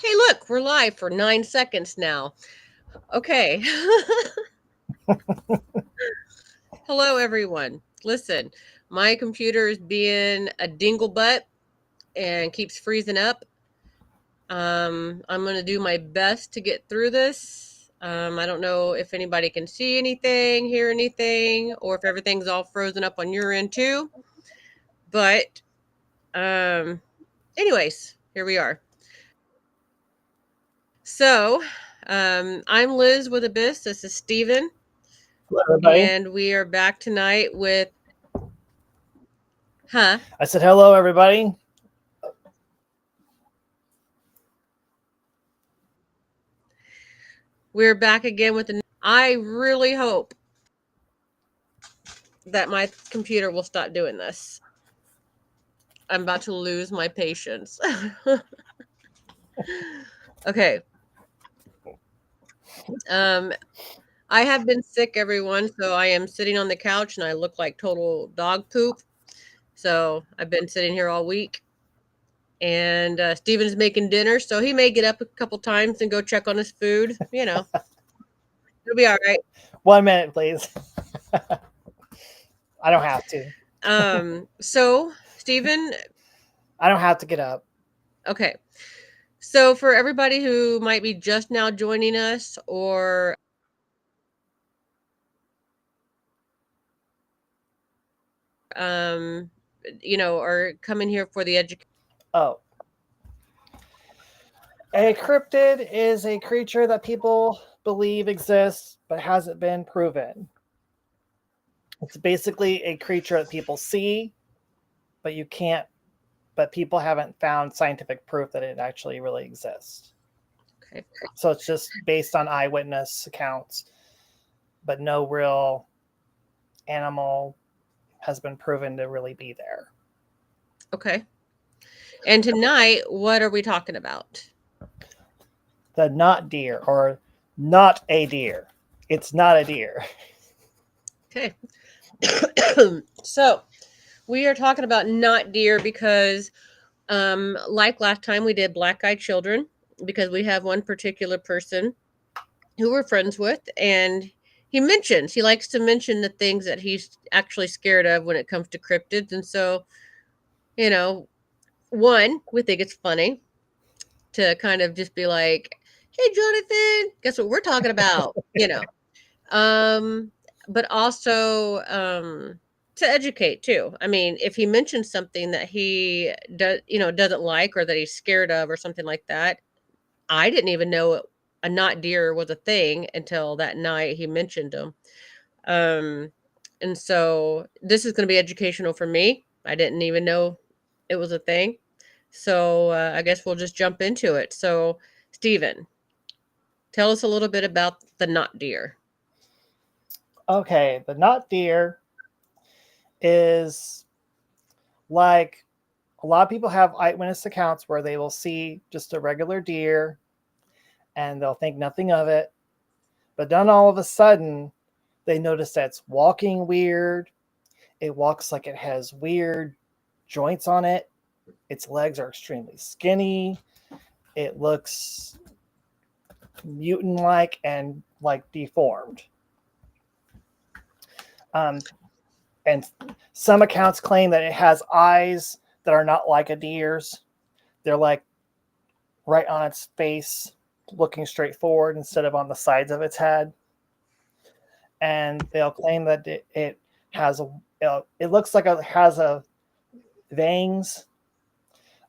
Hey, look, we're live for 9 seconds now. Okay. Hello, everyone. Listen, my computer is being a dinglebutt and keeps freezing up. I'm going to do my best to get through this. I don't know if anybody can see anything, hear anything, or if everything's all frozen up on your end too. But, anyways, here we are. So, I'm Liz with Abyss. This is Steven. Hello, everybody. And we are back tonight with, huh? I said hello, everybody. We're back again with the. I really hope that my computer will stop doing this. I'm about to lose my patience. Okay. Um, I have been sick, everyone, so I am sitting on the couch and I look like total dog poop. So I've been sitting here all week. And Steven's making dinner, so he may get up a couple times and go check on his food. It'll be all right. 1 minute, please. I don't have to. So Steven, I don't have to get up. okay. So for everybody who might be just now joining us or are coming here for the education. Oh. A cryptid is a creature that people believe exists but hasn't been proven. It's basically a creature that people see, but people haven't found scientific proof that it actually really exists. Okay. So it's just based on eyewitness accounts, but no real animal has been proven to really be there. Okay. And tonight, what are we talking about? The not deer, or not a deer. It's not a deer. Okay. So we are talking about not deer because like last time we did black-eyed children, because we have one particular person who we're friends with, and he likes to mention the things that he's actually scared of when it comes to cryptids. And so, you know, one, we think it's funny to kind of just be like, "Hey, Jonathan, guess what we're talking about?" Um, but also to educate too. I mean, if he mentions something that he doesn't like or that he's scared of or something like that, I didn't even know a not deer was a thing until that night he mentioned them. Um, and so this is going to be educational for me. I didn't even know it was a thing. So I guess we'll just jump into it. So, Stephen, tell us a little bit about the not deer. Okay, the not deer is like a lot of people have eyewitness accounts where they will see just a regular deer and they'll think nothing of it. But then all of a sudden, they notice that it's walking weird. It walks like it has weird joints on it. Its legs are extremely skinny. It looks mutant like and like deformed. Um, and some accounts claim that it has eyes that are not like a deer's. They're like right on its face, looking straight forward instead of on the sides of its head. And they'll claim that it has it looks like it has a veins.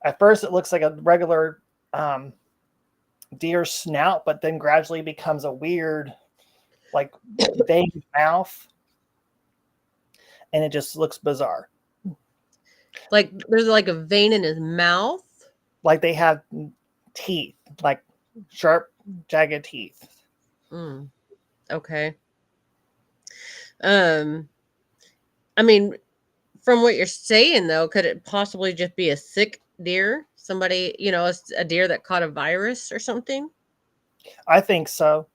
At first, it looks like a regular deer snout, but then gradually becomes a weird, like, vein mouth, and it just looks bizarre. Like there's like a vein in his mouth. Like they have teeth, like sharp, jagged teeth. Mm, okay. Um, I mean, from what you're saying though, could it possibly just be a sick deer? Somebody, a deer that caught a virus or something? I think so.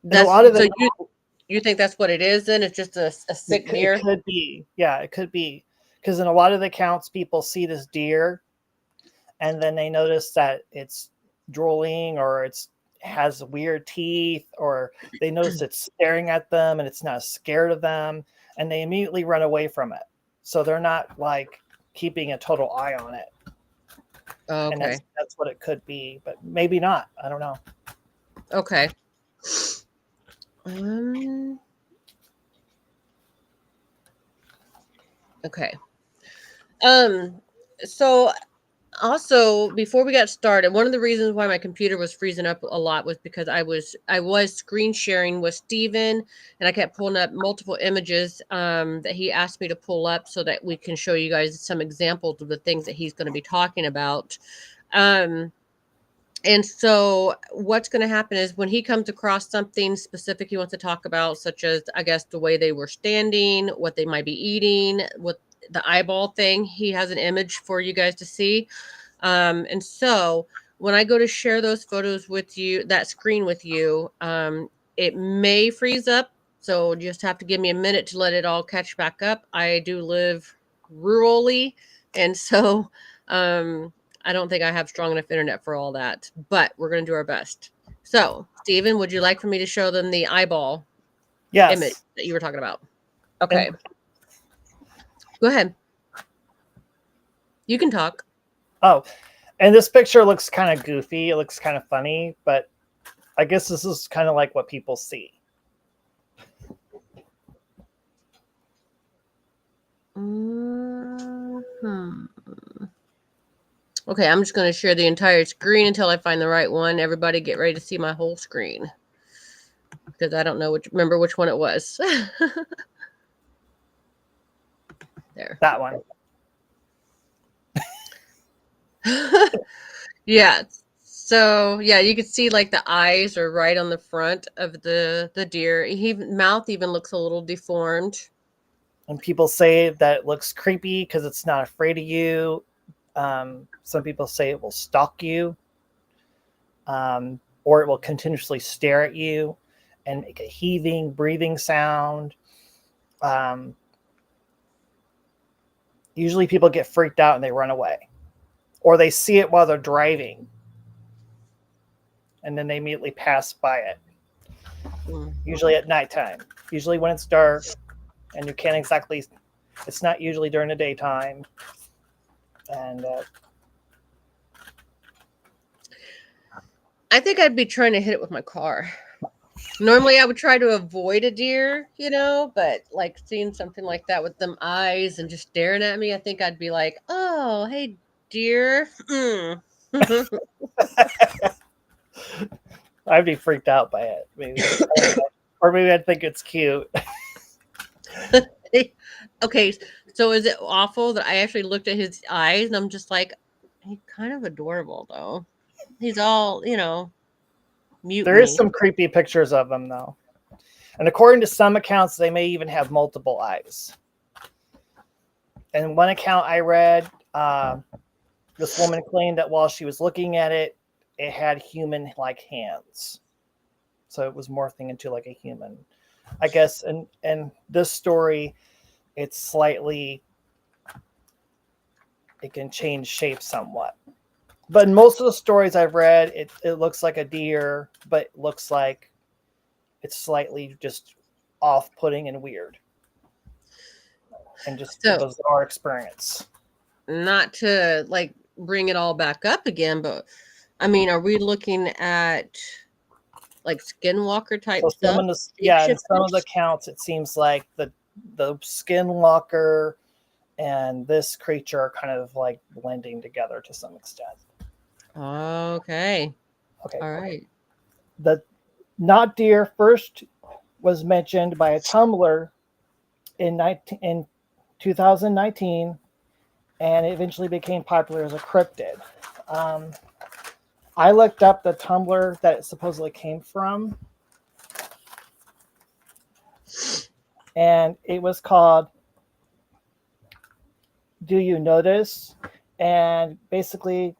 And a That's lot of so the you think that's what it is then? It's just a sick it deer? could be, yeah, it could be, because in a lot of the accounts, people see this deer, and then they notice that it's drooling, or it's has weird teeth, or they notice it's staring at them and it's not scared of them, and they immediately run away from it. So they're not like keeping a total eye on it. And Okay. that's what it could be, but maybe not. I don't know. Okay. Um, okay. Um, so also, before we got started, one of the reasons why my computer was freezing up a lot was because I was screen sharing with Steven, and I kept pulling up multiple images that he asked me to pull up so that we can show you guys some examples of the things that he's going to be talking about. Um, and so what's going to happen is when he comes across something specific he wants to talk about, such as, I guess, the way they were standing, what they might be eating, what the eyeball thing, he has an image for you guys to see. And so when I go to share those photos with you, that screen with you, it may freeze up. So you just have to give me a minute to let it all catch back up. I do live rurally, and so I don't think I have strong enough internet for all that, but we're going to do our best. So, Steven, would you like for me to show them the eyeball image Yes. that you were talking about? And Okay, go ahead. You can talk. oh, and this picture looks kind of goofy. It looks kind of funny, but I guess this is kind of like what people see. Hmm. Okay, I'm just going to share the entire screen until I find the right one. Everybody get ready to see my whole screen because I don't know remember which one it was. There. That one. Yeah. So, yeah, you can see like the eyes are right on the front of the deer. He mouth even looks a little deformed. And people say that it looks creepy because it's not afraid of you. Some people say it will stalk you, or it will continuously stare at you and make a heaving, breathing sound. Um, Usually people get freaked out and they run away, or they see it while they're driving and then they immediately pass by it. Mm. Usually at nighttime, usually when it's dark and you can't exactly, it's not usually during the daytime. And I think I'd be trying to hit it with my car. Normally, I would try to avoid a deer, but like seeing something like that with them eyes and just staring at me, I think I'd be like, "Oh, hey, deer." Mm. I'd be freaked out by it, maybe. Or maybe I'd think it's cute. Okay, so is it awful that I actually looked at his eyes and I'm just like, he's kind of adorable though. He's all, There is mutiny. some creepy pictures of them, though. And according to some accounts, they may even have multiple eyes. And one account I read, this woman claimed that while she was looking at it, it had human-like hands. So it was morphing into like a human. I guess and this story, it's slightly, it can change shape somewhat. But in most of the stories I've read, it looks like a deer, but it looks like it's slightly just off-putting and weird. And just a So, bizarre experience. not to like bring it all back up again, but I mean, are we looking at like skinwalker type So some stuff? of the in some of the Shapeshifters? accounts, it seems like the skinwalker and this creature are kind of like blending together to some extent. Okay. Okay, All right. the not deer first was mentioned by a Tumblr in 2019, and it eventually became popular as a cryptid. Um, I looked up the Tumblr that it supposedly came from, and it was called "Do You Notice?" And basically,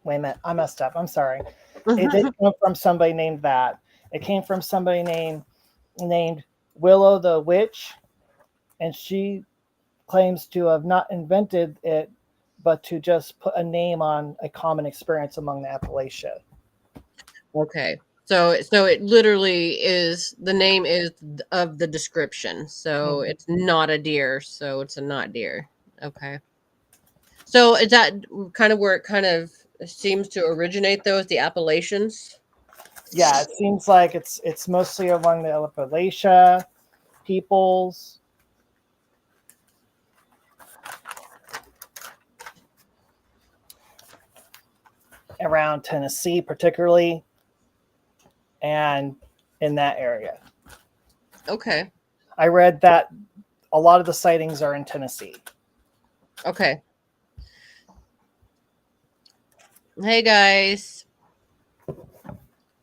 wait a minute, I messed up. I'm sorry. It didn't come from somebody named that. It came from somebody named Willow the Witch, and she claims to have not invented it, but to just put a name on a common experience among the Appalachia. Okay. So it literally is, the name is of the description. So Mhm. it's not a deer. So it's a not deer. Okay. So is that kind of where it kind of seems to originate, though, is the Appalachians? Yeah, it seems like it's mostly among the Appalachia peoples around Tennessee, particularly, and in that area. Okay. I read that a lot of the sightings are in Tennessee. Okay. Hey guys,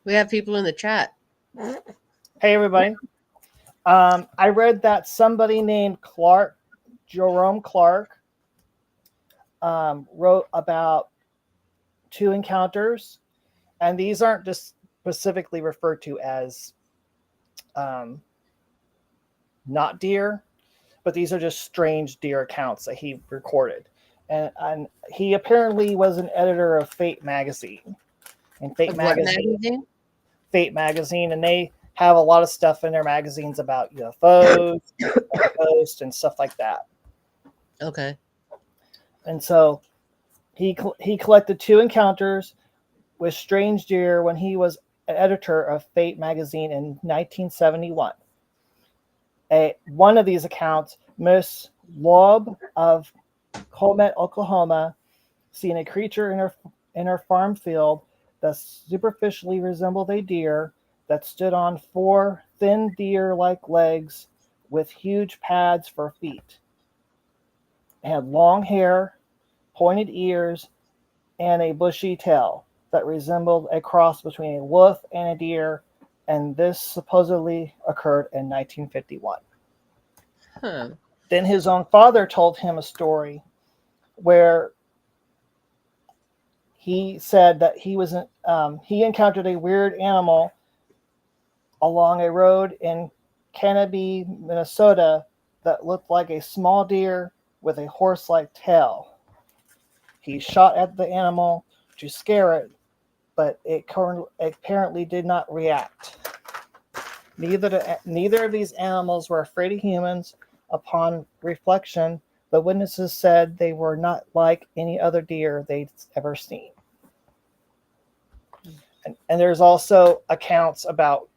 we have people in the chat. Hey, everybody. I read that somebody named Jerome Clark, wrote about two encounters, and these aren't just specifically referred to as um, not deer, but these are just strange deer accounts that he recorded. And he apparently was an editor of Fate magazine. And Of what magazine? Fate magazine, and they have a lot of stuff in their magazines about UFOs, ghosts, and stuff like that. Okay. And so he collected two encounters with strange deer when he was an editor of Fate magazine in 1971. One of these accounts, Miss Loeb of Comet, Oklahoma, seen a creature in her farm field that superficially resembled a deer that stood on four thin deer-like legs with huge pads for feet. It had long hair, pointed ears, and a bushy tail that resembled a cross between a wolf and a deer, and this supposedly occurred in 1951. Huh. Then his own father told him a story where he said that he encountered a weird animal along a road in Canby, Minnesota, that looked like a small deer with a horse-like tail. He shot at the animal to scare it, but it apparently did not react. Neither of these animals were afraid of humans. Upon reflection, the witnesses said they were not like any other deer they'd ever seen. And there's also accounts about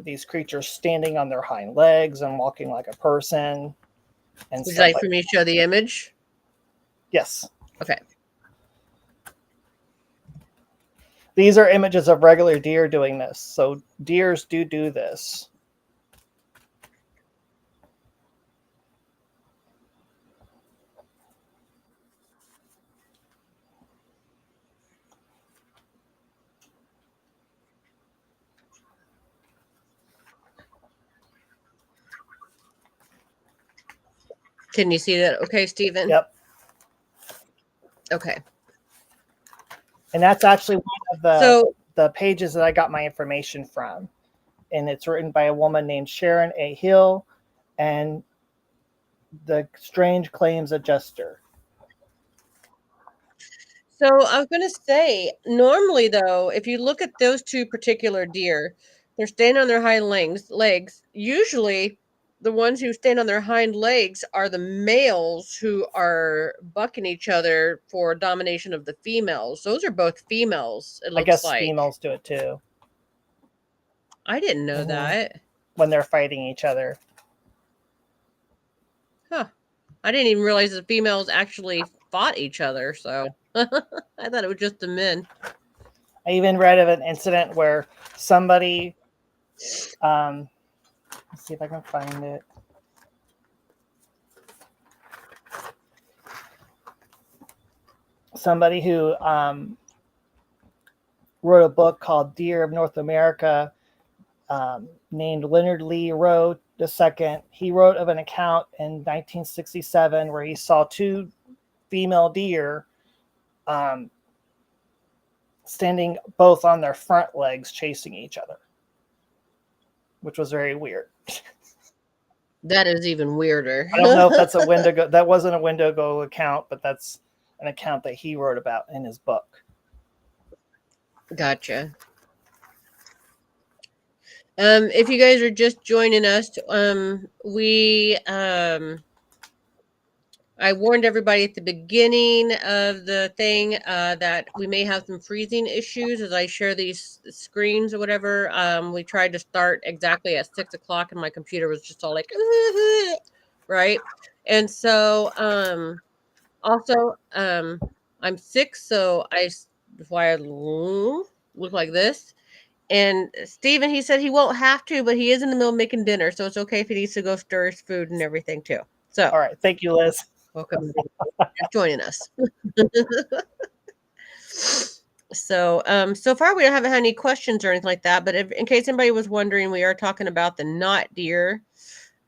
these creatures standing on their hind legs and walking like a person and Would you stuff like like for that. me to show the image? Yes. Okay. These are images of regular deer doing this. So deers do this. Can you see that? Okay, Stephen? Yep. Okay. And that's actually one of So, the pages that I got my information from. And it's written by a woman named Sharon A. Hill and the Strange Claims Adjuster. so I was going to say, normally though, if you look at those two particular deer, they're standing on their hind legs. Usually, the ones who stand on their hind legs are the males who are bucking each other for domination of the females. Those are both females, it I looks guess like. females do it too. I didn't know that. When they're fighting each other. Huh. I didn't even realize the females actually fought each other, so I thought it was just the men. I even read of an incident where somebody, let's see if I can find it. Somebody who wrote a book called Deer of North America, named Leonard Lee Rowe II. He wrote of an account in 1967 where he saw two female deer standing both on their front legs chasing each other, which was very weird. That is even weirder. I don't know if that's a Wendigo. That wasn't a Wendigo account, but that's an account that he wrote about in his book. Gotcha. If you guys are just joining us, I warned everybody at the beginning of the thing that we may have some freezing issues as I share these screens or whatever. We tried to start exactly at 6 o'clock, and my computer was just all like, right. And so, also, I'm sick, so that's why I look like this. And Steven, he said he won't have to, but he is in the middle of making dinner, so it's okay if he needs to go stir his food and everything too. So, All right, thank you, Liz. welcome for joining us. So, so far we haven't had any questions or anything like that. But in case anybody was wondering, we are talking about the not deer.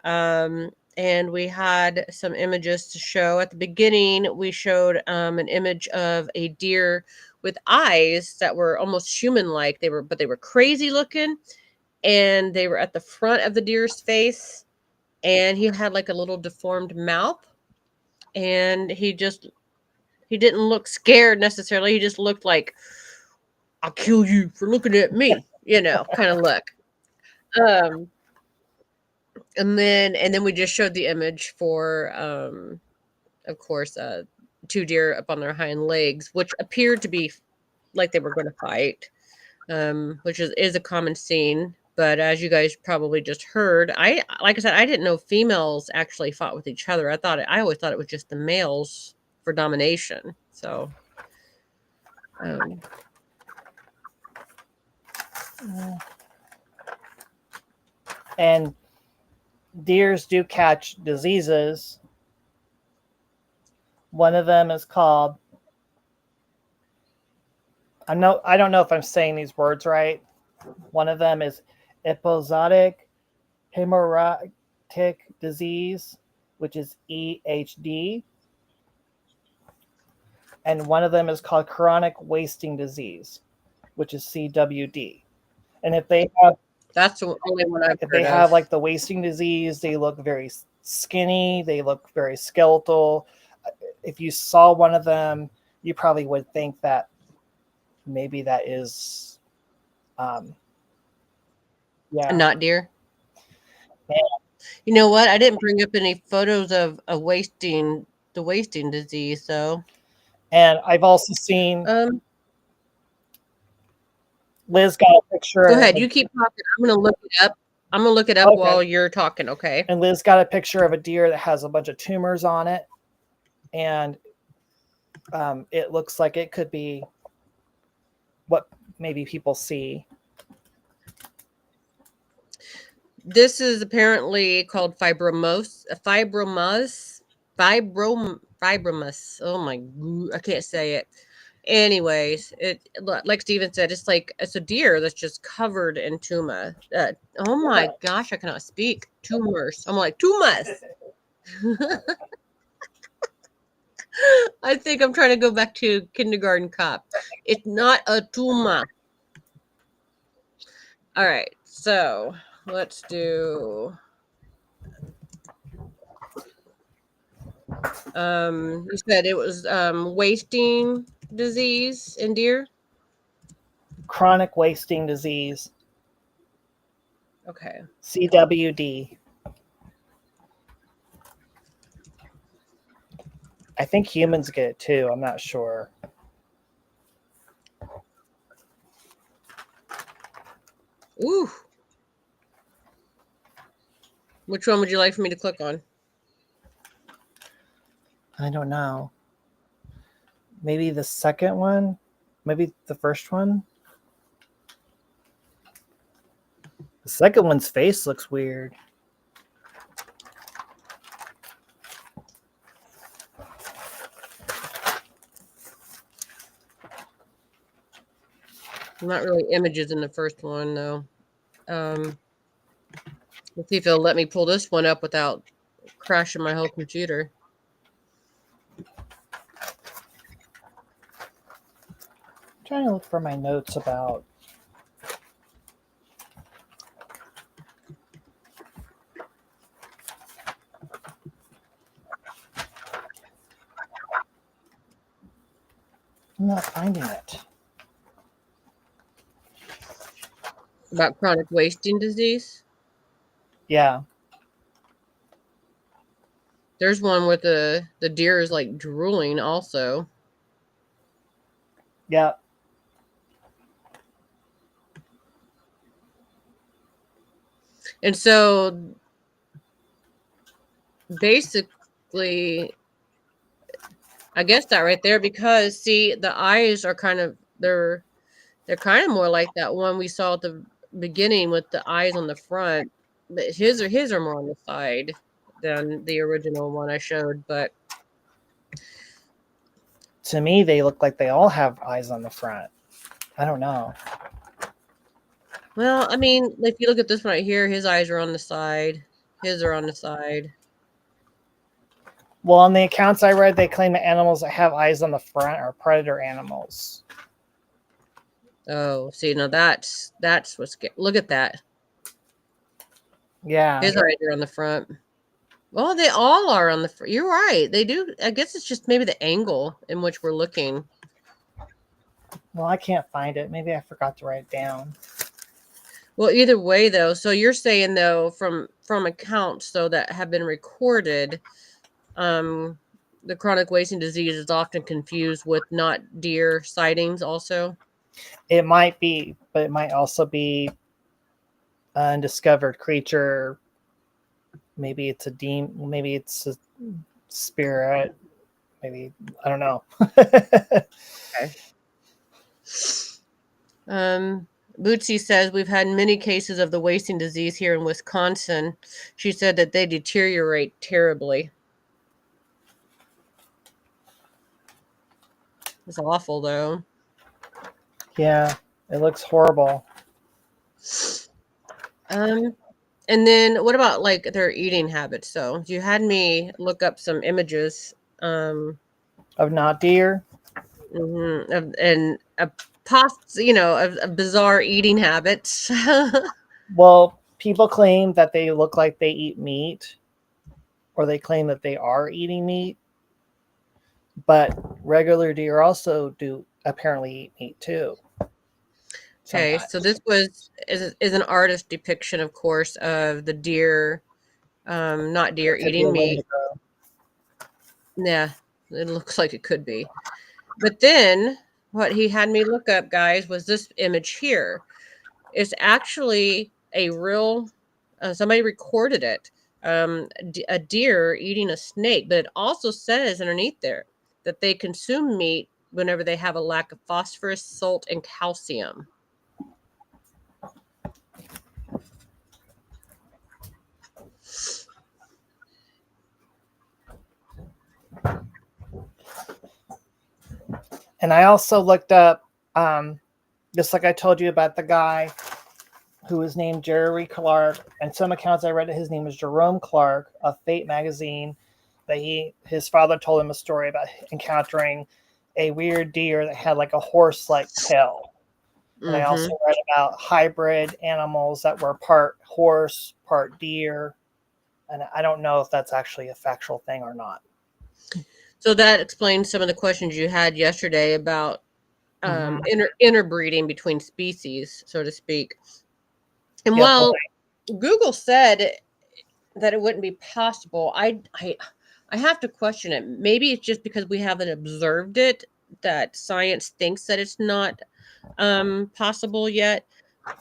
And we had some images to show. At the beginning, we showed an image of a deer with eyes that were almost human-like. They were crazy looking, and they were at the front of the deer's face, and he had like a little deformed mouth, and he didn't look scared necessarily. He just looked like, I'll kill you for looking at me, kind of look. Um, and then we just showed the image for of course, two deer up on their hind legs, which appeared to be like they were going to fight, which is a common scene. But as you guys probably just heard, like I said, I didn't know females actually fought with each other. I always thought it was just the males for domination. So, And deers do catch diseases. One of them is called, I don't know if I'm saying these words right. One of them is episodic hemorrhagic disease, which is EHD. And one of them is called chronic wasting disease, which is CWD. And if they have that's the only one I've if heard they of. have like the wasting disease, they look very skinny, they look very skeletal. If you saw one of them, you probably would think that maybe that is yeah. Not deer. Yeah. You know what? I didn't bring up any photos of the wasting disease, so And I've also seen um Liz got a picture go of ahead. You keep talking. I'm gonna look it up. I'm gonna look it up okay. while you're talking, okay? And Liz got a picture of a deer that has a bunch of tumors on it, and it looks like it could be what maybe people see. This is apparently called fibromus. Oh my, I can't say it. Anyways, like Steven said, it's a deer that's just covered in tumor. Oh my gosh, I cannot speak. Tumors. I'm like tumors. I think I'm trying to go back to kindergarten cop. It's not a tumor. All right, so let's do. You said it was wasting disease in deer. Chronic wasting disease, Okay. CWD. I think humans get it too. I'm not sure. Ooh. Which one would you like for me to click on? I don't know. Maybe the second one? Maybe the first one? The second one's face looks weird. Not really images in the first one, though. Let's see if it'll let me pull this one up without crashing my whole computer. I'm trying to look for my notes about. I'm not finding it. About chronic wasting disease. Yeah. There's one with the deer is like drooling also. Yeah. And so basically, I guess that right there, because see, the eyes are kind of they're kind of more like that one we saw at the beginning with the eyes on the front. But his are more on the side than the original one I showed. But To me, they look like they all have eyes on the front. I don't know. well, I mean, if you look at this one right here, his eyes are on the side. His are on the side. Well, on the accounts I read, they claim that animals that have eyes on the front are predator animals. Oh, see, now that's what's look at that. Yeah. His eyes are on the front. Well, they all are on the front. You're right. They do. I guess it's just maybe the angle in which we're looking. Well, I can't find it. Maybe I forgot to write it down. Well, either way, though. So you're saying though, from accounts though that have been recorded, um, the chronic wasting disease is often confused with not deer sightings. Also, It might be, but it might also be an undiscovered creature. Maybe it's a demon. Maybe it's a spirit. Maybe I don't know. okay. Bootsy says we've had many cases of the wasting disease here in Wisconsin. She said that they deteriorate terribly. It's awful though. Yeah, it looks horrible. Um, and then what about like their eating habits? So you had me look up some images, Of not deer. and a of bizarre eating habits. Well, people claim that they look like they eat meat, or they claim that they are eating meat. But regular deer also do apparently eat meat too. Okay, so Sometimes. this is an artist depiction, of course, of the deer, not deer That could be a eating meat. Wendigo. Yeah, it looks like it could be. But then what he had me look up, guys, was this image here. It's actually a real. Somebody recorded it. A deer eating a snake, but it also says underneath there that they consume meat whenever they have a lack of phosphorus, salt, and calcium. And I also looked up, just like I told you about the guy who was named Jerry Clark. And some accounts I read that his name was Jerome Clark of Fate magazine. That his father told him a story about encountering a weird deer that had like a horse-like tail. And I Mm-hmm. also read about hybrid animals that were part horse, part deer. And I don't know if that's actually a factual thing or not. So that explains some of the questions you had yesterday about Mm-hmm. interbreeding between species, so to speak. And Yep. while Google said that it wouldn't be possible, I have to question it. Maybe it's just because we haven't observed it that science thinks that it's not possible yet.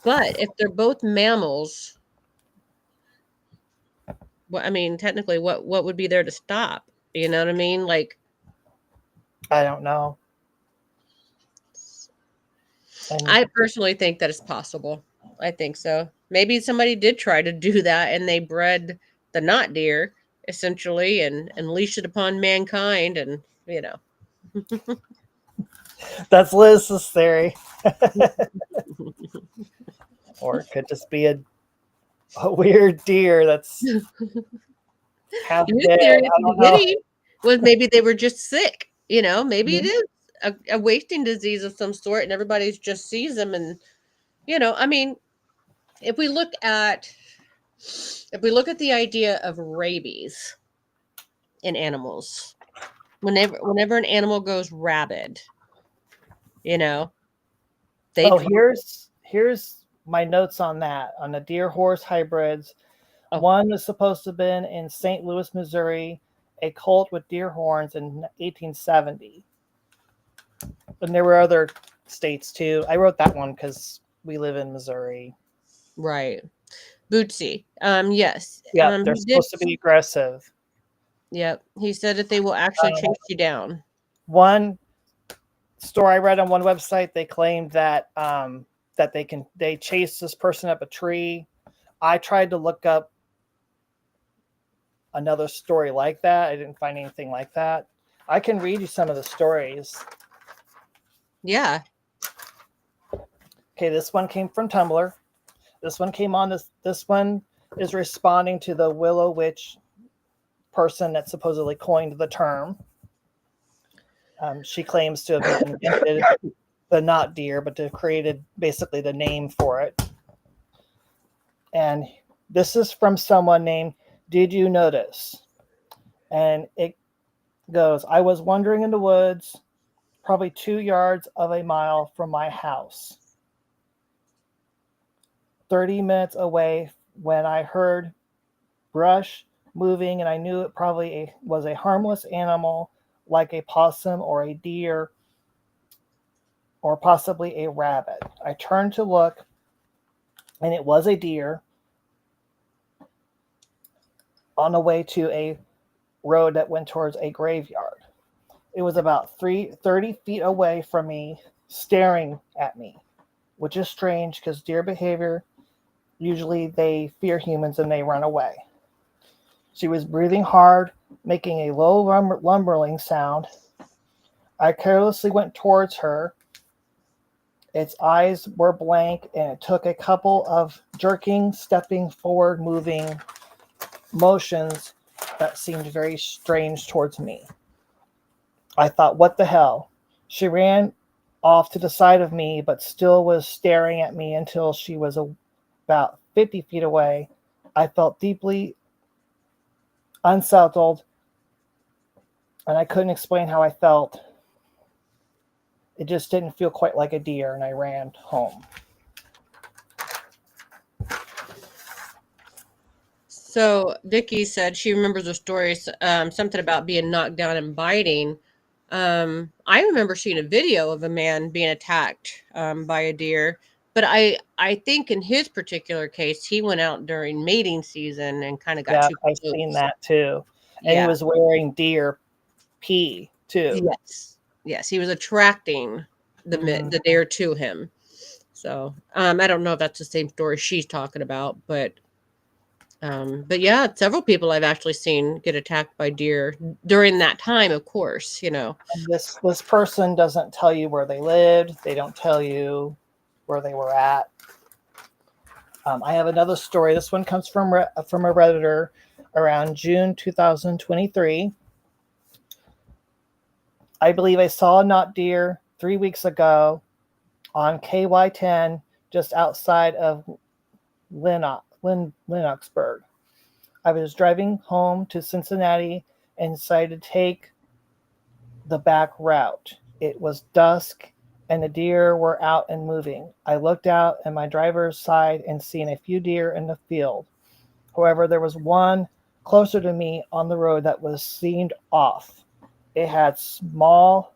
But if they're both mammals, well, I mean, technically, what would be there to stop? You know what I mean? Like, I don't know. And I personally think that it's possible. I think so. Maybe somebody did try to do that, and they bred the not deer essentially, and unleashed it upon mankind, and you know. that's Liz's theory. Or it could just be a weird deer that's half Your dead. theory at I the don't know. beginning was maybe they were just sick. You know, maybe it Mhm. is a wasting disease of some sort, and everybody just sees them. And I mean, if we look at the idea of rabies in animals, whenever an animal goes rabid, You know, they Oh, come. here's my notes on that on the deer horse hybrids. Oh, One was supposed to have been in St. Louis, Missouri, a colt with deer horns in 1870. And there were other states too. I wrote that one because we live in Missouri. right. Bootsy. Yes. Yep, they're He did. supposed to be aggressive. Yep. He said that they will actually Um, chase you down. one story I read on one website, they claimed that that they chased this person up a tree. I tried to look up another story like that. I didn't find anything like that. I can read you some of the stories. Yeah. Okay, this one came from Tumblr. This one came on this one is responding to the Willow Witch person that supposedly coined the term. She claims to have not invented the not deer, but to have created basically the name for it. And this is from someone named Did You Notice? And it goes, I was wandering in the woods, probably 2 yards of a mile from my house, 30 minutes away when I heard brush moving, and I knew it probably was a harmless animal like a possum or a deer or possibly a rabbit. I turned to look, and it was a deer on the way to a road that went towards a graveyard. It was about 30 feet away from me, staring at me, which is strange because deer behavior usually they fear humans and they run away. She was breathing hard, making a low lumbering sound. I carelessly went towards her. Its eyes were blank, and it took a couple of jerking, stepping forward, moving motions that seemed very strange towards me. I thought, what the hell? She ran off to the side of me, but still was staring at me until she was about 50 feet away. I felt deeply unsettled, and I couldn't explain how I felt. It just didn't feel quite like a deer, and I ran home. So Vicky said she remembers a story, something about being knocked down and biting. I remember seeing a video of a man being attacked by a deer, but I think in his particular case, he went out during mating season and kind of got Yeah, too I've seen close. that too. And he Yeah. was wearing deer pee too. Yes. Yes, he was attracting Mm, the deer to him. So I don't know if that's the same story she's talking about, but yeah, several people I've actually seen get attacked by deer during that time, of course, you know. and this person doesn't tell you where they lived. They don't tell you where they were at. I have another story. This one comes from a redditor around June 2023. I believe I saw a not deer 3 weeks ago on KY10 just outside of Lennoxburg. I was driving home to Cincinnati and decided to take the back route. It was dusk and the deer were out and moving. I looked out at my driver's side and seen a few deer in the field. However, there was one closer to me on the road that was seemed off. It had small,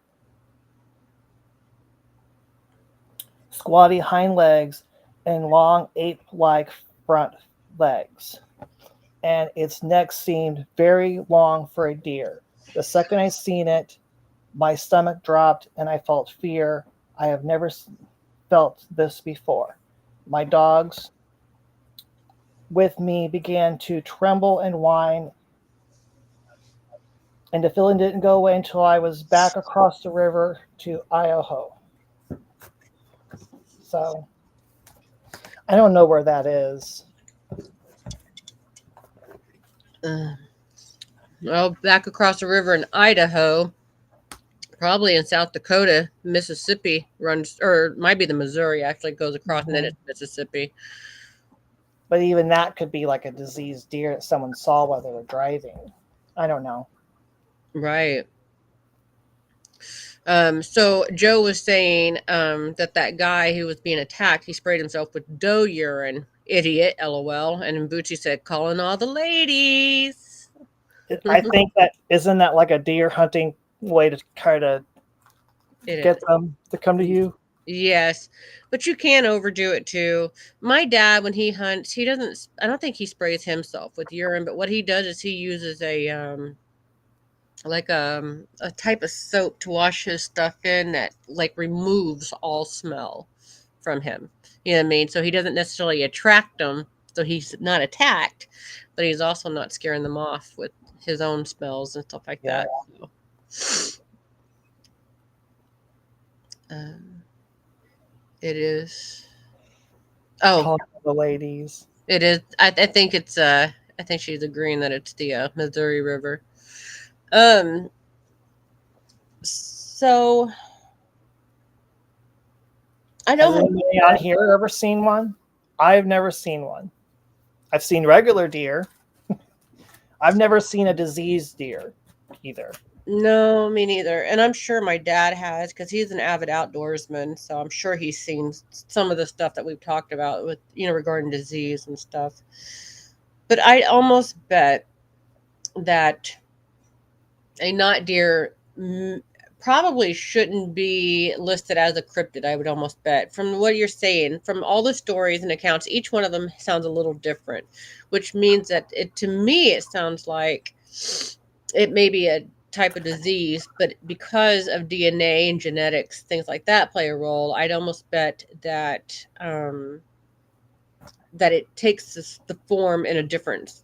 squatty hind legs and long ape-like front legs, and its neck seemed very long for a deer. The second I seen it, my stomach dropped and I felt fear. I have never felt this before. My dogs with me began to tremble and whine, and the feeling didn't go away until I was back across the river to Idaho. So I don't know where that is. Uh, well, back across the river in Idaho, probably in South Dakota, Mississippi runs, or it might be the Missouri actually goes across, and then Mhm. it's Mississippi. But even that could be like a diseased deer that someone saw while they were driving. I don't know. Right. So Joe was saying that guy who was being attacked, he sprayed himself with doe urine. Idiot, lol. And Bucci said, calling all the ladies. I think that isn't that like a deer hunting way to try to It get is. them to come to you? Yes, but you can overdo it too. My dad, when he hunts, he doesn't. I don't think he sprays himself with urine, but what he does is he uses a type of soap to wash his stuff in that like removes all smell from him. You know what I mean? So he doesn't necessarily attract them, so he's not attacked, but he's also not scaring them off with his own smells and stuff like Yeah, that. So, um, it is. Oh, calling the ladies. it is. I think it's. I think she's agreeing that it's the Missouri River. Um. So I'd Has almost anybody on here ever seen one? I've never seen one. I've seen regular deer. I've never seen a diseased deer either. No, me neither. And I'm sure my dad has because he's an avid outdoorsman. So I'm sure he's seen some of the stuff that we've talked about with, regarding disease and stuff. But I almost bet that a not deer probably shouldn't be listed as a cryptid. I would almost bet from what you're saying, from all the stories and accounts, each one of them sounds a little different, which means that to me, it sounds like it may be a type of disease, but because of DNA and genetics, things like that play a role, I'd almost bet that it takes the form in a different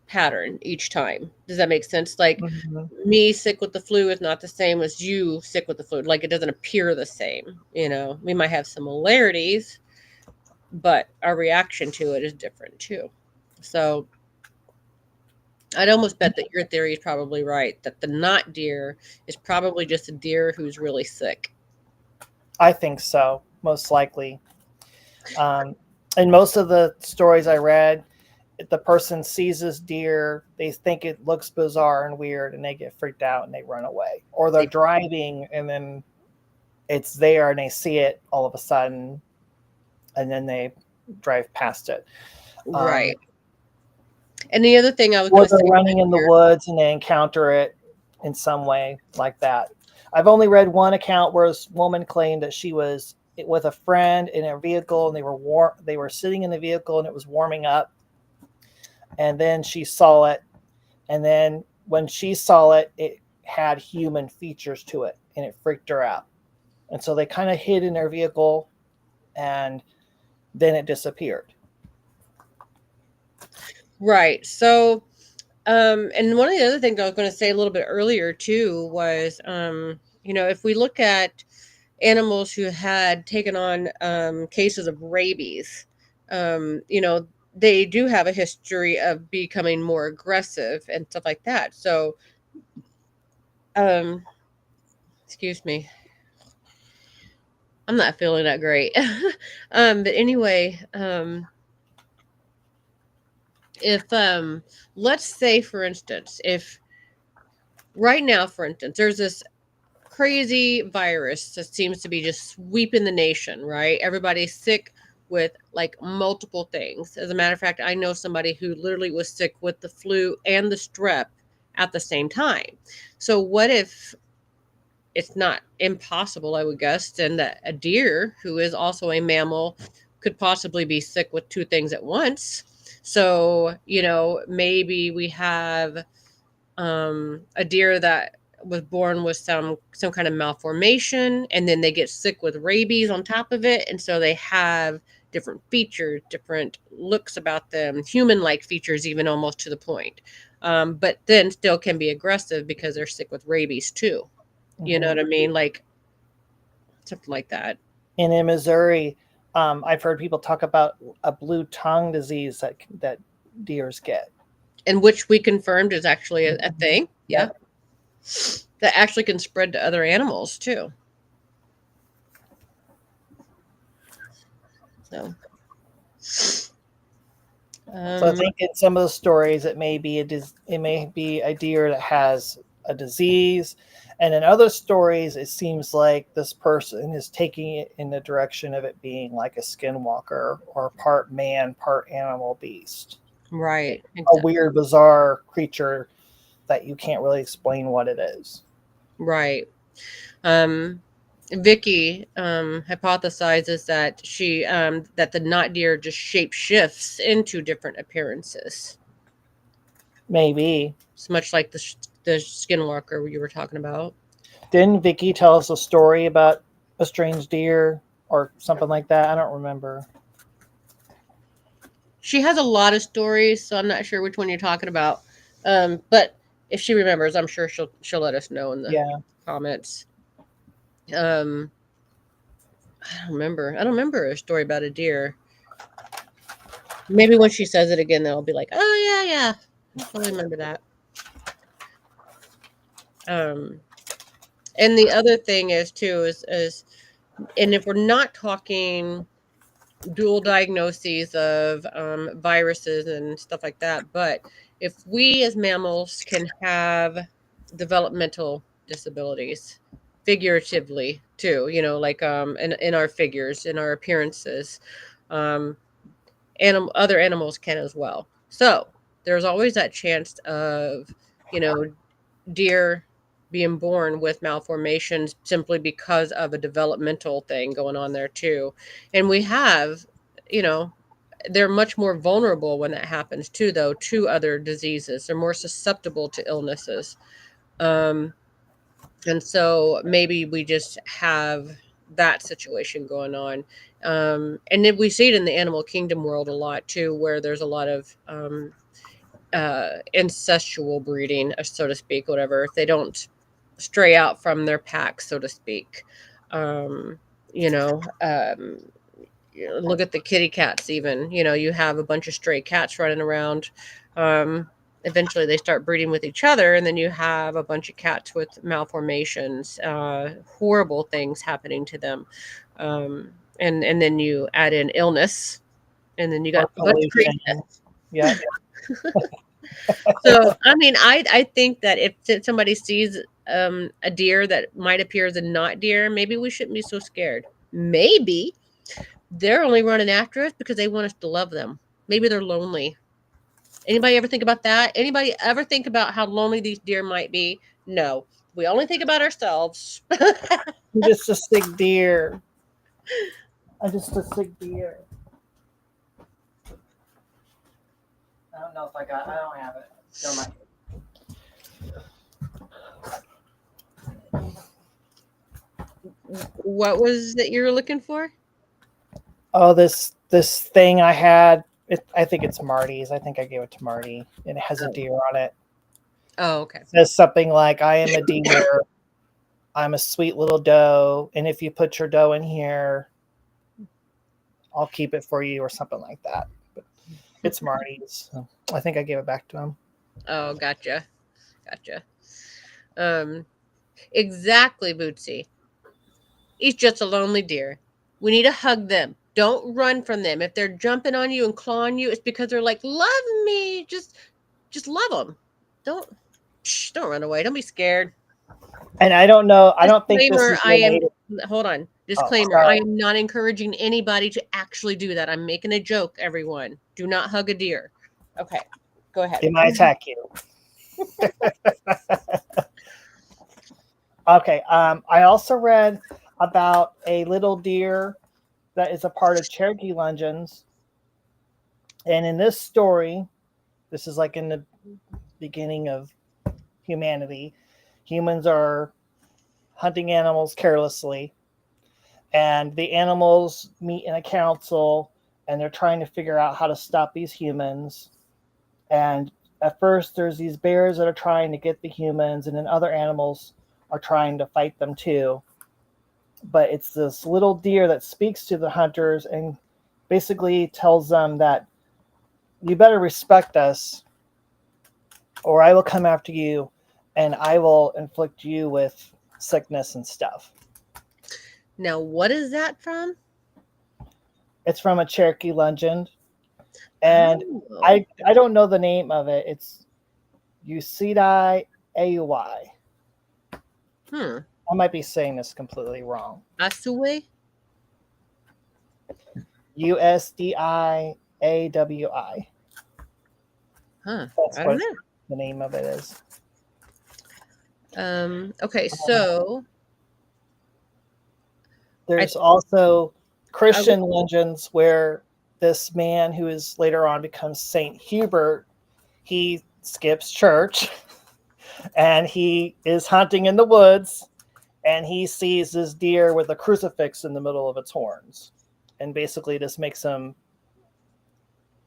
pattern each time. Does that make sense? Like Mm-hmm. me sick with the flu is not the same as you sick with the flu. Like it doesn't appear the same. We might have similarities, but our reaction to it is different too. So I'd almost bet that your theory is probably right, that the not deer is probably just a deer who's really sick. I think so, most likely. In most of the stories I read, if the person sees this deer, they think it looks bizarre and weird, and they get freaked out and they run away. Or they're They driving and then it's there and they see it all of a sudden, and then they drive past it. Um, right. And the other thing I was going or to they're say running in the woods and they encounter it in some way like that. I've only read one account where this woman claimed that she was with a friend in a vehicle and they were warm. They were sitting in the vehicle and it was warming up, and then she saw it. And then when she saw it, it had human features to it, and it freaked her out. And so they kind of hid in their vehicle, and then it disappeared. right. So and one of the other things I was going to say a little bit earlier too was, if we look at animals who had taken on cases of rabies, they do have a history of becoming more aggressive and stuff like that. So, um, excuse me, I'm not feeling that great. But anyway, if let's say, for instance, if right now, for instance, there's this crazy virus that seems to be just sweeping the nation, right? Everybody's sick with like multiple things. As a matter of fact, I know somebody who literally was sick with the flu and the strep at the same time. So, what if it's not impossible, I would guess, then that a deer, who is also a mammal, could possibly be sick with two things at once? So, maybe we have a deer that was born with some kind of malformation, and then they get sick with rabies on top of it, and so they have different features, different looks about them, human-like features, even almost to the point. But then still can be aggressive because they're sick with rabies too. You know Mm-hmm. what I mean? Like something like that. And in Missouri, I've heard people talk about a blue tongue disease that deers get. And which we confirmed is actually a thing. Yeah. Yep. That actually can spread to other animals too. So, So I um, think in some of the stories, it may be a deer that has a disease. And in other stories, it seems like this person is taking it in the direction of it being like a skinwalker or part man, part animal beast. Right. A Exactly. weird, bizarre creature that you can't really explain what it is. Right. Um, Vicky hypothesizes that that the not deer just shape shifts into different appearances. Maybe. It's much like the skinwalker you were talking about. Didn't Vicky tell us a story about a strange deer or something like that? I don't remember. She has a lot of stories, so I'm not sure which one you're talking about. But if she remembers, I'm sure she'll let us know in the Yeah. comments. Um, I don't remember. I don't remember a story about a deer. Maybe when she says it again, then I'll be like, "Oh yeah, yeah, I totally remember that." Um, and the other thing is too is and if we're not talking dual diagnoses of viruses and stuff like that, but if we as mammals can have developmental disabilities, figuratively too, like in our figures, in our appearances, um, other animals can as well. So there's always that chance of you know deer being born with malformations simply because of a developmental thing going on there too. And we have, you know, they're much more vulnerable when that happens too, though, to other diseases. They're more susceptible to illnesses. Um, and so maybe we just have that situation going on. And then we see it in the animal kingdom world a lot too, where there's a lot of incestual breeding, so to speak, whatever. If they don't stray out from their pack, so to speak. Um, you know, um, Look at the kitty cats, even. You have a bunch of stray cats running around. Um, Eventually, they start breeding with each other, and then you have a bunch of cats with malformations, horrible things happening to them. And then you add in illness, and then you got Or a bunch of pollution. craziness. Yep. So, I mean, I think that if somebody sees a deer that might appear as a not deer, maybe we shouldn't be so scared. Maybe they're only running after us because they want us to love them. Maybe they're lonely. Anybody ever think about that? Anybody ever think about how lonely these deer might be? No, we only think about ourselves. I'm just a sick deer. I'm just a sick deer. I don't know if I got. I don't have it. Never mind. What was that you were looking for? Oh, this thing I had. I think it's Marty's. I think I gave it to Marty, and it has a Oh, deer on it. oh, okay. It says something like, "I am a deer. I'm a sweet little doe, and if you put your doe in here, I'll keep it for you," or something like that. But it's Marty's. So I think I gave it back to him. Oh, gotcha, gotcha. Um, exactly, Bootsy. He's just a lonely deer. We need to hug them. Don't run from them. If they're jumping on you and clawing you, it's because they're like, "Love me." Just love them. Don't don't run away. Don't be scared. And I don't know. I don't think this Disclaimer, is I am related. hold on. Oh, Disclaimer, I sorry. am not encouraging anybody to actually do that. I'm making a joke, everyone. Do not hug a deer. Okay. Go ahead. It might attack you. Okay. I also read about a little deer that is a part of Cherokee Legends, and in this story, this is like in the beginning of humanity. Humans are hunting animals carelessly, and the animals meet in a council, and they're trying to figure out how to stop these humans. And at first, there's these bears that are trying to get the humans, and then other animals are trying to fight them too. But it's this little deer that speaks to the hunters and basically tells them that you better respect us, or I will come after you and I will inflict you with sickness and stuff. Now, what is that from? It's from a Cherokee legend, and Oh. I don't know the name of it. It's Usidai Auy. Hmm. I might be saying this completely wrong. Asue? USDIAWI. Huh. That's I don't what know. the name of it is. Okay, Um, so I there's also I would Christian legends where this man who is later on becomes Saint Hubert, he skips church and he is hunting in the woods and he sees this deer with a crucifix in the middle of its horns. And basically this makes him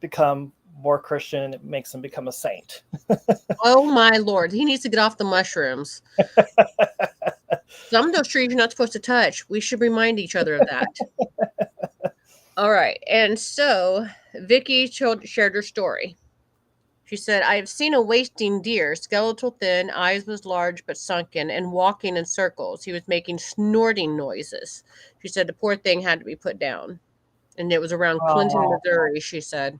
become more Christian. It makes him become a saint. oh my lord, he needs to get off the mushrooms. Some of those trees you're not supposed to touch. We should remind each other of that. All right, and so Vicky shared her story. She said, I have seen a wasting deer, skeletal thin, eyes was large but sunken, and walking in circles. He was making snorting noises. She said the poor thing had to be put down. And it was around Clinton, Oh, Missouri, she said.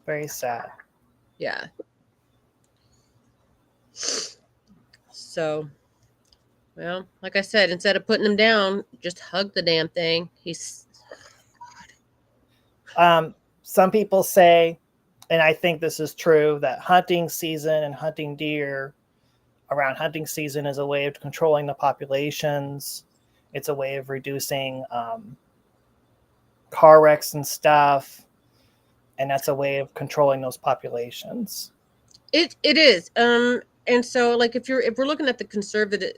very sad. Yeah. So, well, like I said, instead of putting him down, just hug the damn thing. He's Some people say, and I think this is true, that hunting season and hunting deer around hunting season is a way of controlling the populations. It's a way of reducing car wrecks and stuff, and that's a way of controlling those populations. it is. And so like if we're looking at the conservative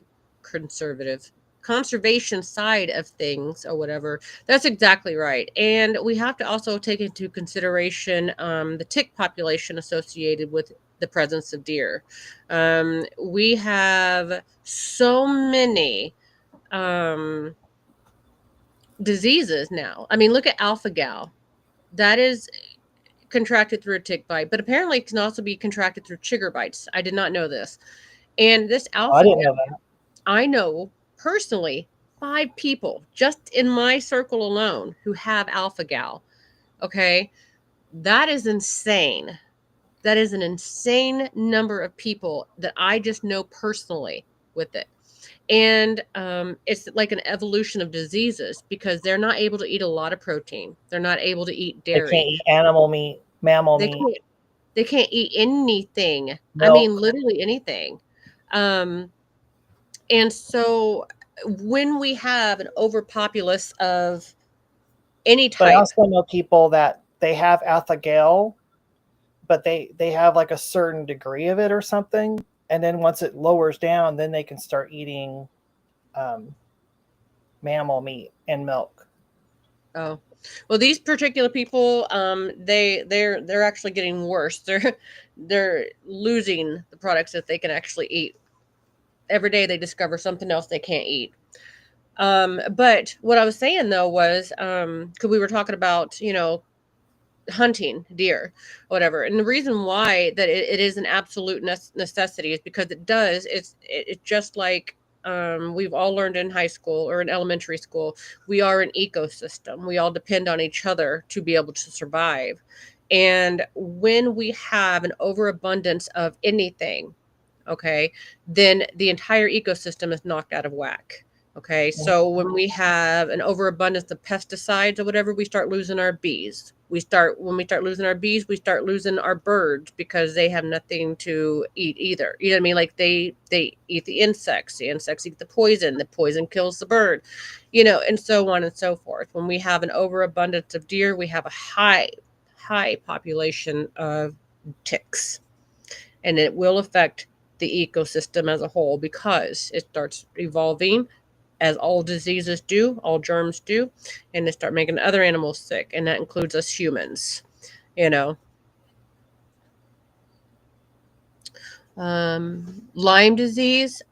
conservation side of things or whatever, that's exactly right. And we have to also take into consideration the tick population associated with the presence of deer. We have so many um diseases now. I mean, look at alpha gal. That is contracted through a tick bite, but apparently it can also be contracted through chigger bites. I did not know this. And this Oh, I alpha didn't know gal, that. I know personally 5 people just in my circle alone who have alpha gal. Okay. That is insane. That is an insane number of people that I just know personally with it. And it's like an evolution of diseases because they're not able to eat a lot of protein. They're not able to eat They can't dairy. eat animal meat, mammal They meat, can't they can't eat anything. I mean, milk. literally anything. Um, and so when we have an overpopulace of any But I type, also know people that they have alpha gal, but they have like a certain degree of it or something, and then once it lowers down, then they can start eating um, mammal meat and milk. oh, well, these particular people, they're actually getting worse. They're losing the products that they can actually eat. Every day they discover something else they can't eat. But what I was saying though was, because we were talking about, hunting deer, whatever. And the reason why that it is an absolute necessity is because it's just like we've all learned in high school or in elementary school. We are an ecosystem. We all depend on each other to be able to survive. And when we have an overabundance of anything, okay, then the entire ecosystem is knocked out of whack. Okay, so when we have an overabundance of pesticides or whatever, we start losing our bees. When we start losing our bees, we start losing our birds because they have nothing to eat either. You know what I mean? Like they eat the insects eat the poison kills the bird, and so on and so forth. When we have an overabundance of deer, we have a high population of ticks, and it will affect the ecosystem as a whole because it starts evolving as all diseases do, all germs do, and they start making other animals sick, and that includes us humans. You know, Lyme disease.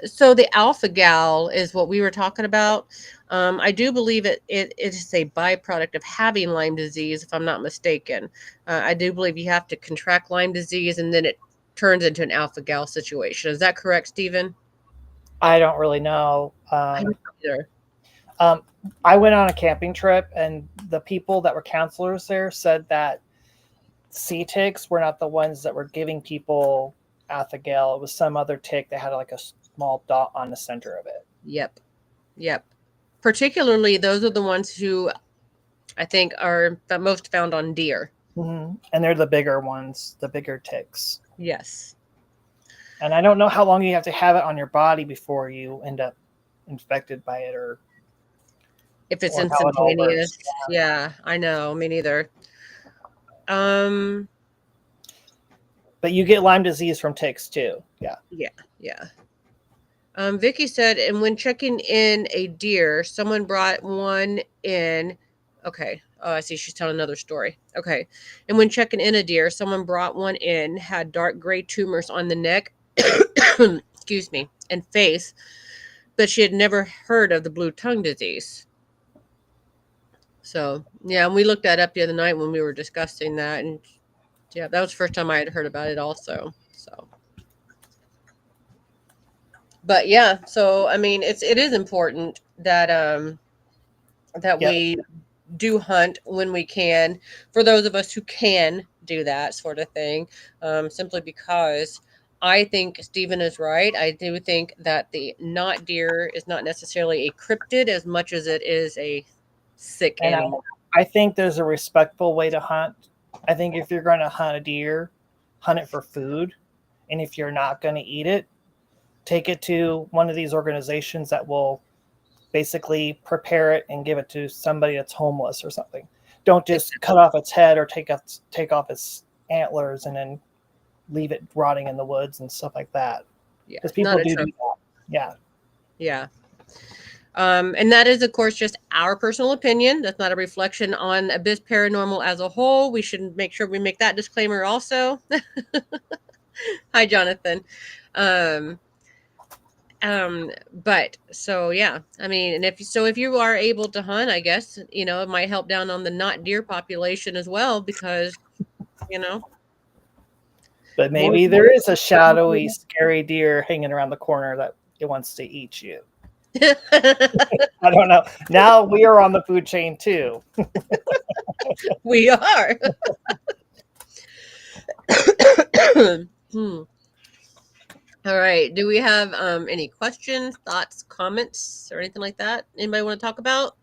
So the alpha gal is what we were talking about. I do believe it is a byproduct of having Lyme disease, if I'm not mistaken. I do believe you have to contract Lyme disease, and then it turns into an alpha gal situation. Is that correct, Stephen? I don't really know. I don't either. Um, I went on a camping trip, and the people that were counselors there said that sea ticks were not the ones that were giving people Athagale. It was some other tick that had like a small dot on the center of it. Yep. Yep. Particularly, those are the ones who I think are the most found on deer. And they're the bigger ones, the bigger ticks. Yes. And I don't know how long you have to have it on your body before you end up infected by it, If it's or how it all works. instantaneous. Yeah, I know. Me neither. Um, But you get Lyme disease from ticks too. Yeah. yeah, yeah. Vicky said, and when checking in a deer, someone brought one in. Okay. Oh, I see. She's telling another story. Okay. And when checking in a deer, someone brought one in, had dark gray tumors on the neck, excuse me, and face, but she had never heard of the blue tongue disease. So, yeah, and we looked that up the other night when we were discussing that. And yeah, that was the first time I had heard about it also. So, but yeah, so I mean, it is important that Yep. we do hunt when we can, for those of us who can do that sort of thing, simply because I think Stephen is right. I do think that the not deer is not necessarily a cryptid as much as it is a sick And animal. I think there's a respectful way to hunt. I think if you're going to hunt a deer, hunt it for food. And if you're not going to eat it, take it to one of these organizations that will basically prepare it and give it to somebody that's homeless or something. Don't just cut off its head or take off its antlers and then leave it rotting in the woods and stuff like that. Yeah, Because not people a do trophy. that. Yeah. Yeah. And that is, of course, just our personal opinion. That's not a reflection on Abyss Paranormal as a whole. We should make sure we make that disclaimer also. Hi, Jonathan. Um, but so yeah, I mean, and if you are able to hunt, I guess it might help down on the not deer population as well, because you know But more. maybe there is a shadowy, scary deer hanging around the corner that it wants to eat you. I don't know. Now we are on the food chain too. We are. Hmm. All right. Do we have any questions, thoughts, comments, or anything like that? Anybody want to talk about?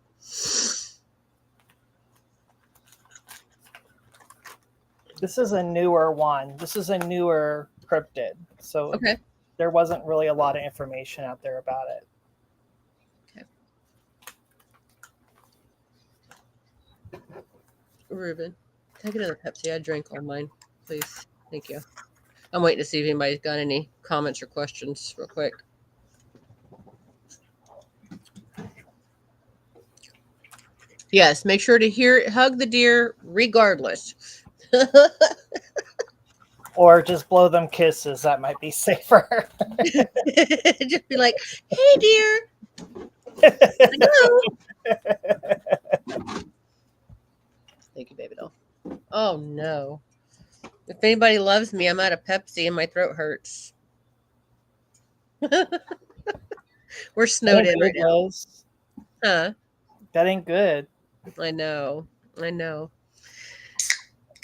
This is a newer one. This is a newer cryptid. So Okay. there wasn't really a lot of information out there about it. Okay. Ruben, take another Pepsi. I drank all mine, please. Thank you. I'm waiting to see if anybody's got any comments or questions real quick. Yes, make sure to hug the deer regardless. Or just blow them kisses. That might be safer. Just be like, "Hey, dear, I know." Thank you, baby doll. Oh no! If anybody loves me, I'm out of Pepsi and my throat hurts. We're snowed in right now, huh? That ain't good. I know, I know.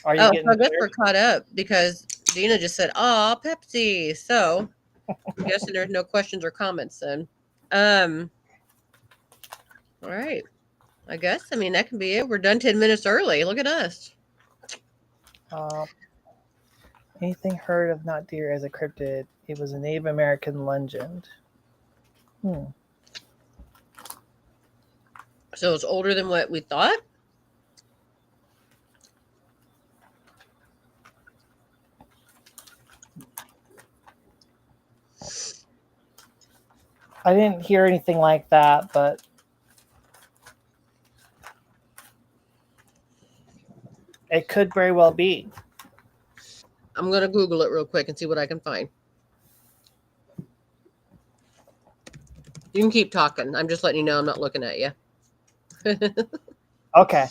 Are you Oh, so getting I guess better? we're caught up because Dina just said, "Oh, Pepsi." So I'm guessing there's no questions or comments then. Um. All right. I guess. I mean, that can be it. We're done 10 minutes early. Look at us. Uh, Anything heard of not deer as a cryptid? It was a Native American legend. Hmm. So it's older than what we thought. I didn't hear anything like that, but it could very well be. I'm gonna Google it real quick and see what I can find. You can keep talking. I'm just letting you know I'm not looking at you. Okay.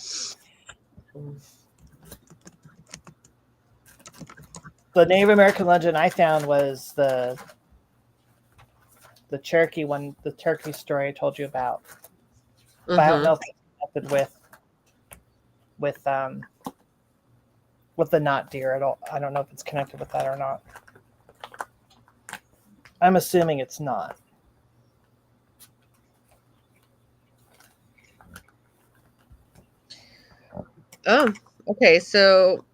The Native American legend I found was the Cherokee one, the Cherokee story I told you about. But I don't know if it's connected with with the not deer at all. I don't know if it's connected with that or not. I'm assuming it's not. Oh, okay. So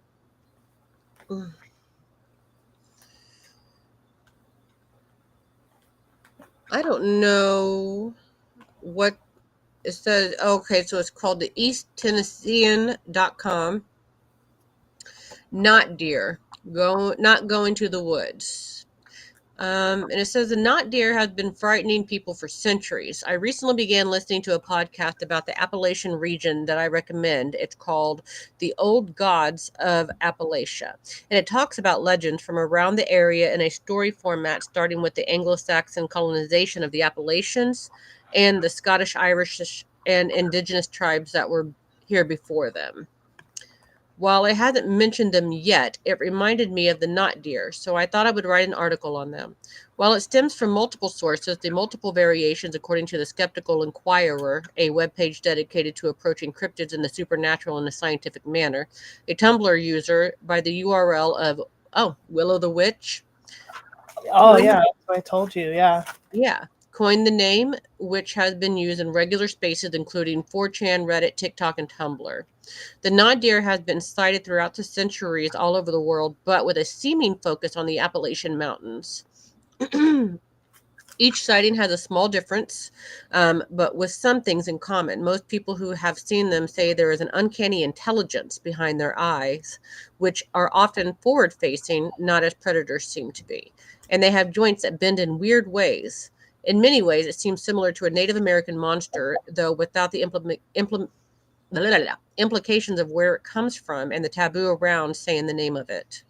I don't know what it says. Okay, so it's called the EastTennessean.com. Not deer. Not going to the woods. And it says the not deer has been frightening people for centuries. I recently began listening to a podcast about the Appalachian region that I recommend. It's called The Old Gods of Appalachia. And it talks about legends from around the area in a story format, starting with the Anglo Saxon colonization of the Appalachians and the Scottish, Irish, and indigenous tribes that were here before them. While I hadn't mentioned them yet, it reminded me of the knot deer, so I thought I would write an article on them. While it stems from multiple sources, the multiple variations, according to the Skeptical Inquirer, a webpage dedicated to approaching cryptids and the supernatural in a scientific manner, a Tumblr user by the URL of Willow the Witch Oh coined yeah, that's what I told you. Yeah. yeah coined the name, which has been used in regular spaces including 4chan, Reddit, TikTok, and Tumblr. The non-deer has been sighted throughout the centuries all over the world, but with a seeming focus on the Appalachian Mountains. Each sighting has a small difference, but with some things in common. Most people who have seen them say there is an uncanny intelligence behind their eyes, which are often forward facing, not as predators seem to be. And they have joints that bend in weird ways. In many ways, it seems similar to a Native American monster, though without the implications of where it comes from and the taboo around saying the name of it.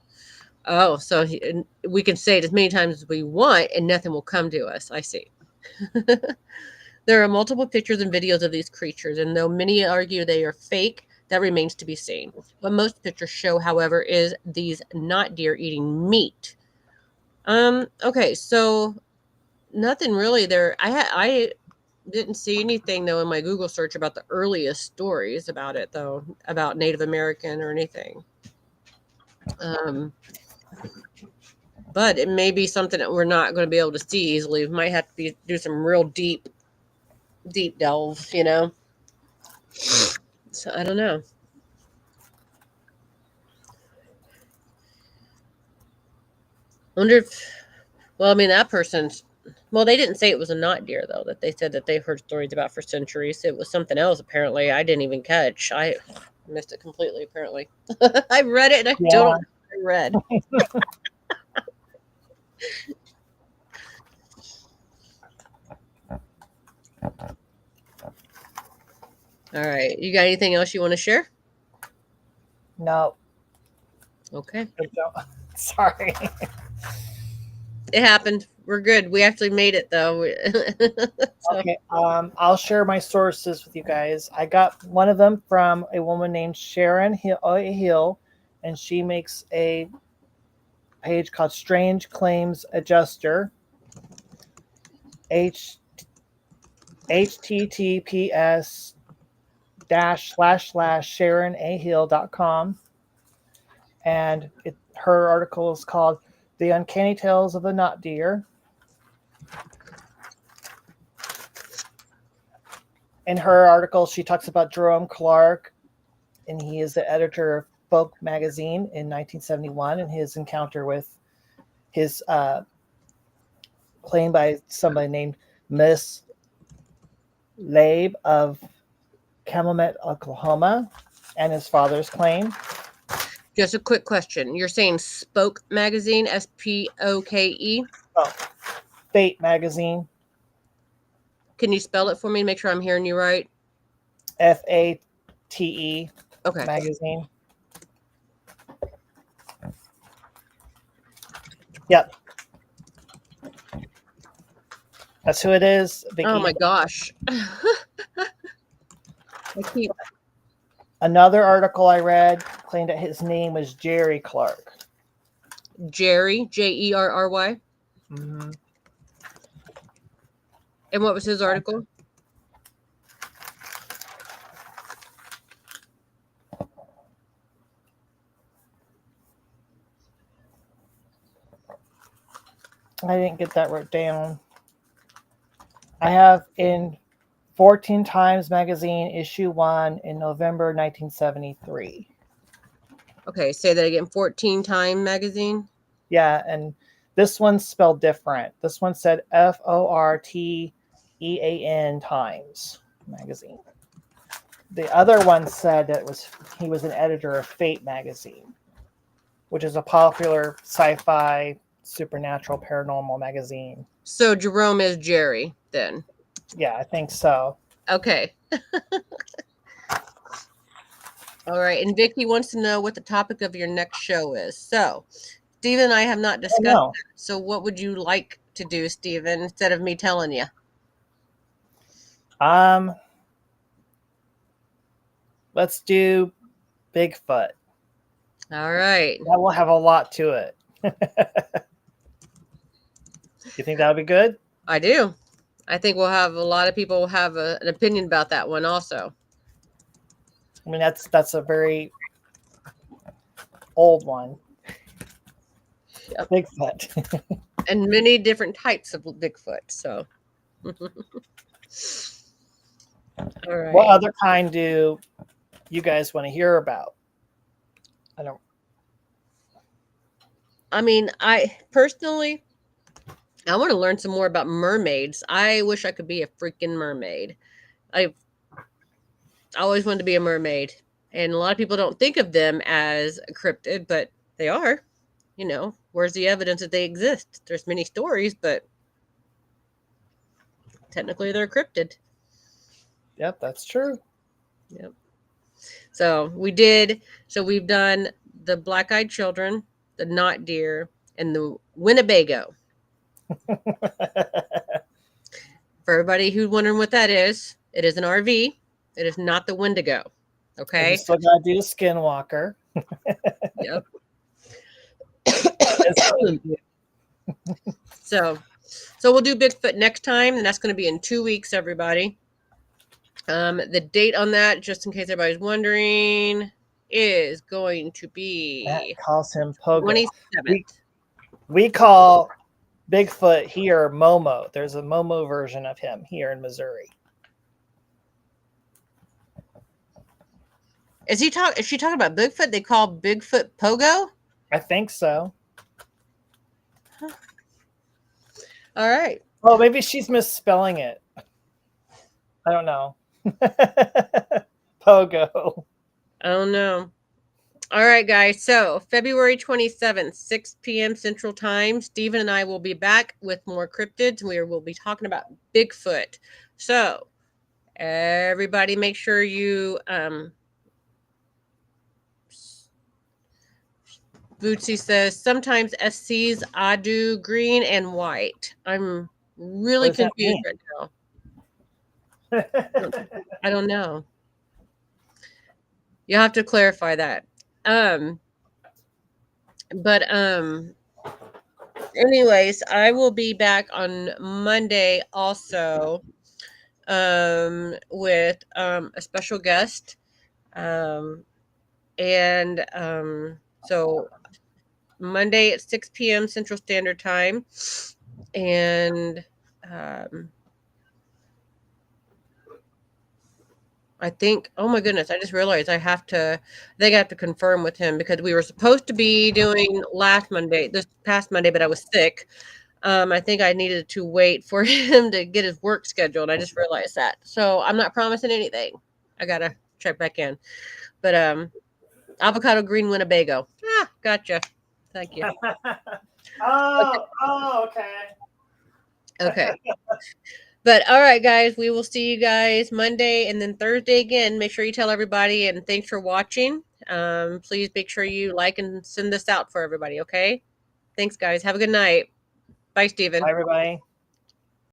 Oh, so we can say it as many times as we want and nothing will come to us. I see. There are multiple pictures and videos of these creatures, and though many argue they are fake, that remains to be seen. What most pictures show, however, is these not deer eating meat. Okay, so nothing really there. I didn't see anything though in my Google search about the earliest stories about it though, about Native American or anything. Um, but it may be something that we're not going to be able to see easily. We might have to do some real deep delves, you know. So I don't know. Wonder if, well, I mean, that person's, well, they didn't say it was a not deer though. That they said that they've heard stories about for centuries. It was something else apparently. I didn't even catch. I missed it completely. Apparently, I read it and I don't know Yeah. what I read. All right, you got anything else you want to share? No. Okay, I don't. Sorry. it happened. We're good. We actually made it though. So Okay. I'll share my sources with you guys. I got one of them from a woman named Sharon Hill, and she makes a page called Strange Claims Adjuster. H https dash slash slash sharonahill.com, and her article is called The Uncanny Tales of the Not Deer. In her article, she talks about Jerome Clark, and he is the editor of Folk magazine in 1971, and his encounter with his claim by somebody named Miss Labe of Calumet, Oklahoma, and his father's claim. just a quick question. You're saying Spoke Magazine, SPOKE? Oh, Fate magazine, Can you spell it for me to make sure I'm hearing you right? FATE Okay. magazine. Yep, that's who it is, Oh Vicky. my gosh. I keep Another article I read claimed that his name was Jerry Clark. Jerry, Jerry. Mm-hmm. And what was his article? I didn't get that wrote down. I have in 14 Times Magazine, issue 1 in November 1973. Okay, say that again. 14 Time Magazine. Yeah, and this one's spelled different. This one said FORTEAN Times Magazine. The other one said that he was an editor of Fate Magazine, which is a popular sci-fi, supernatural, paranormal magazine. So Jerome is Jerry then. Yeah, I think so. Okay. All right. And Vicky wants to know what the topic of your next show is. So Stephen and I have not discussed that. So what would you like to do, Stephen, instead of me telling you? Let's do Bigfoot. All right. That will have a lot to it. You think that would be good? I do. I think we'll have a lot of people have an opinion about that one also. I mean, that's a very old one. Yep. Bigfoot. And many different types of Bigfoot. So, all right. What other kind do you guys want to hear about? I mean, I personally, I want to learn some more about mermaids. I wish I could be a freaking mermaid. I always wanted to be a mermaid. And a lot of people don't think of them as a cryptid, but they are. You know, where's the evidence that they exist? There's many stories, but technically they're a cryptid. Yep, that's true. Yep. So we've done the black-eyed children, the knot deer, and the Winnebago. For everybody who's wondering what that is, it is an RV. It is not the Wendigo. Okay. And you still gotta do the Skinwalker. Yep. So we'll do Bigfoot next time, and that's going to be in 2 weeks, everybody. The date on that, just in case everybody's wondering, is going to be Matt calls him Pogo. 27th. We call Bigfoot here Momo. There's a Momo version of him here in Missouri. Is she talking about Bigfoot? They call Bigfoot Pogo? I think so. Huh. All right. Well, maybe she's misspelling it. I don't know. Pogo. I don't know. All right, guys. So February 27th, 6 p.m. Central Time, Stephen and I will be back with more cryptids. We'll be talking about Bigfoot. So everybody make sure you Bootsy says sometimes SCs I do green and white. I'm really confused right now. I don't know. You'll have to clarify that. But anyways, I will be back on Monday also with a special guest. So Monday at 6 p.m. Central Standard Time. And I think, oh my goodness, I just realized I have to confirm with him because we were supposed to be doing this past Monday, but I was sick. I think I needed to wait for him to get his work scheduled. I just realized that. So I'm not promising anything. I got to check back in. But avocado green Winnebago. Gotcha. Thank you. Okay. Okay. But all right, guys, we will see you guys Monday and then Thursday again. Make sure you tell everybody, and thanks for watching. Please make sure you like and send this out for everybody, okay? Thanks, guys. Have a good night. Bye, Stephen. Bye, everybody.